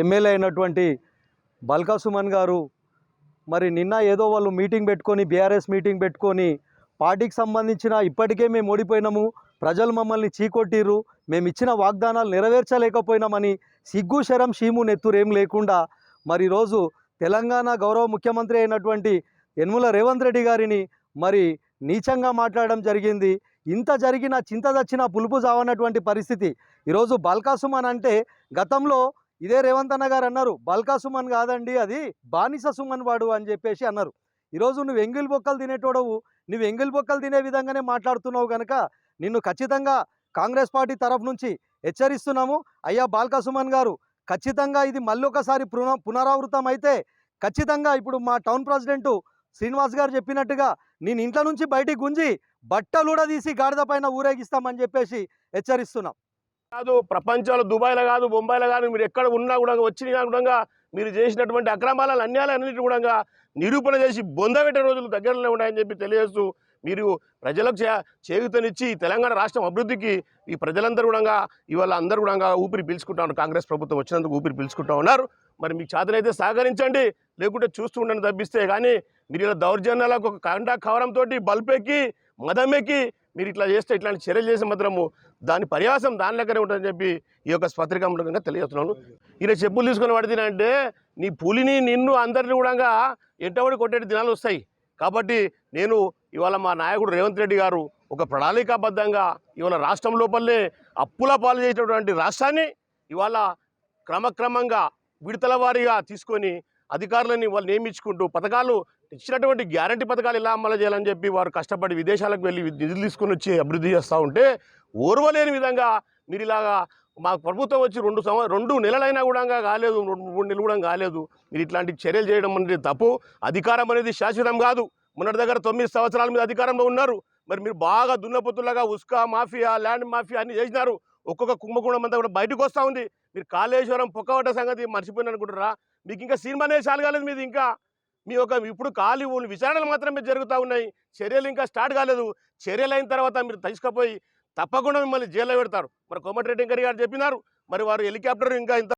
MLA అయినటువంటి బల్కా సుమన్ గారు మరి నిన్న ఏదో వాళ్ళు మీటింగ్ పెట్టుకొని బీఆర్ఎస్ మీటింగ్ పెట్టుకొని పార్టీకి సంబంధించిన ఇప్పటికే మేము ఓడిపోయినాము, ప్రజలు మమ్మల్ని చీకొట్టిర్రు, మేము ఇచ్చిన వాగ్దానాలు నెరవేర్చలేకపోయినామని సిగ్గు శరం షీము నెత్తురేం లేకుండా మరి ఈరోజు తెలంగాణ గౌరవ ముఖ్యమంత్రి అయినటువంటి యనమల రేవంత్ రెడ్డి గారిని మరి నీచంగా మాట్లాడడం జరిగింది. ఇంత జరిగిన చింత దచ్చిన పులుపు జావనటువంటి పరిస్థితి. ఈరోజు బల్కా సుమన్ అంటే గతంలో ఇదే రేవంత్ అన్న గారు అన్నారు, బల్కా సుమన్ కాదండి అది బానిస సుమన్ వాడు అని చెప్పేసి అన్నారు. ఈరోజు నువ్వు ఎంగిల్ బొక్కలు తినేటోడవు, నువ్వు ఎంగిల్ బొక్కలు తినే విధంగానే మాట్లాడుతున్నావు కనుక నిన్ను ఖచ్చితంగా కాంగ్రెస్ పార్టీ తరఫు నుంచి హెచ్చరిస్తున్నాము. అయ్యా బల్కా సుమన్ గారు, ఖచ్చితంగా ఇది మళ్ళీ ఒకసారి పునరావృతం అయితే ఖచ్చితంగా ఇప్పుడు మా టౌన్ ప్రెసిడెంట్ శ్రీనివాస్ గారు చెప్పినట్టుగా నేను ఇంట్లో నుంచి బయటికి గుంజి బట్టలు కూడా తీసి గాడిద పైన ఊరేగిస్తామని చెప్పేసి హెచ్చరిస్తున్నాం. కాదు ప్రపంచంలో దుబాయ్లో కాదు బొంబాయిలో కాదు మీరు ఎక్కడ ఉన్నా కూడా వచ్చినా కూడా మీరు చేసినటువంటి అక్రమాలను అన్యాయాలన్నింటినీ కూడా నిరూపణ చేసి బొందబెట్టే రోజులు దగ్గరలో ఉన్నాయని చెప్పి తెలియజేస్తూ మీరు ప్రజలకు చేయూతనిచ్చి తెలంగాణ రాష్ట్రం అభివృద్ధికి ఈ ప్రజలందరూ కూడా ఇవాళ అందరూ కూడా ఊపిరి పీల్చుకుంటా ఉన్నారు. కాంగ్రెస్ ప్రభుత్వం వచ్చినందుకు ఊపిరి పీల్చుకుంటా ఉన్నారు. మరి మీకు చేతనైతే సహకరించండి, లేకుంటే చూస్తూ ఉండని తప్పిస్తే కానీ మీరు ఇలా దౌర్జన్యాలకు ఒక కండా కవరంతో బల్పెక్కి మదమెక్కి మీరు ఇట్లా చేస్తే ఇట్లాంటి చర్యలు చేసే మాత్రము దాని పర్యాసం దాని లెక్కనే ఉంటుందని చెప్పి ఈ యొక్క పత్రికా మూలంగా తెలియజేస్తున్నాను. ఈయన చెప్పులు తీసుకొని పడితేనంటే నీ పులిని నిన్ను అందరిని కూడా ఎంటబడి కొట్టే దినాలు వస్తాయి. కాబట్టి నేను ఇవాళ మా నాయకుడు రేవంత్ రెడ్డి గారు ఒక ప్రణాళికాబద్ధంగా ఇవాళ రాష్ట్రం లోపలనే అప్పుల పాలు చేసేటటువంటి రాష్ట్రాన్ని ఇవాళ క్రమక్రమంగా విడతల వారీగా తీసుకొని అధికారులని వాళ్ళు నియమించుకుంటూ పథకాలు ఇచ్చినటువంటి గ్యారంటీ పథకాలు ఎలా అమలు చేయాలని చెప్పి వారు కష్టపడి విదేశాలకు వెళ్ళి నిధులు తీసుకొని వచ్చి అభివృద్ధి చేస్తూ ఉంటే ఓర్వలేని విధంగా మీరు ఇలాగా మా ప్రభుత్వం వచ్చి 2 నెలలైనా కూడా కాలేదు, 3 నెలలు కూడా కాలేదు, మీరు ఇట్లాంటి చర్యలు చేయడం అనేది తప్పు. అధికారం అనేది శాశ్వతం కాదు. మొన్నటి దగ్గర 9 సంవత్సరాల మీద అధికారంలో ఉన్నారు. మరి మీరు బాగా దున్నపోతులాగా ఉస్కా మాఫియా ల్యాండ్ మాఫియా అన్ని చేసినారు. ఒక్కొక్క కుంభకోణం అంతా కూడా బయటకు వస్తూ ఉంది. మీరు కాళేశ్వరం పొక్కవట సంగతి మర్చిపోయిన అనుకుంటారా? మీకు ఇంకా సినిమానే చాలు కాలేదు. మీది ఇంకా మీ యొక్క ఇప్పుడు ఖాళీ విచారణలు మాత్రమే జరుగుతూ ఉన్నాయి. చర్యలు ఇంకా స్టార్ట్ కాలేదు. చర్యలు అయిన తర్వాత మీరు తీసుకుపోయి తప్పకుండా మిమ్మల్ని జైల్లో పెడతారు. మరి కోమటిరెడ్డి గారు చెప్పినారు. మరి వారు హెలికాప్టర్ ఇంకా ఇంత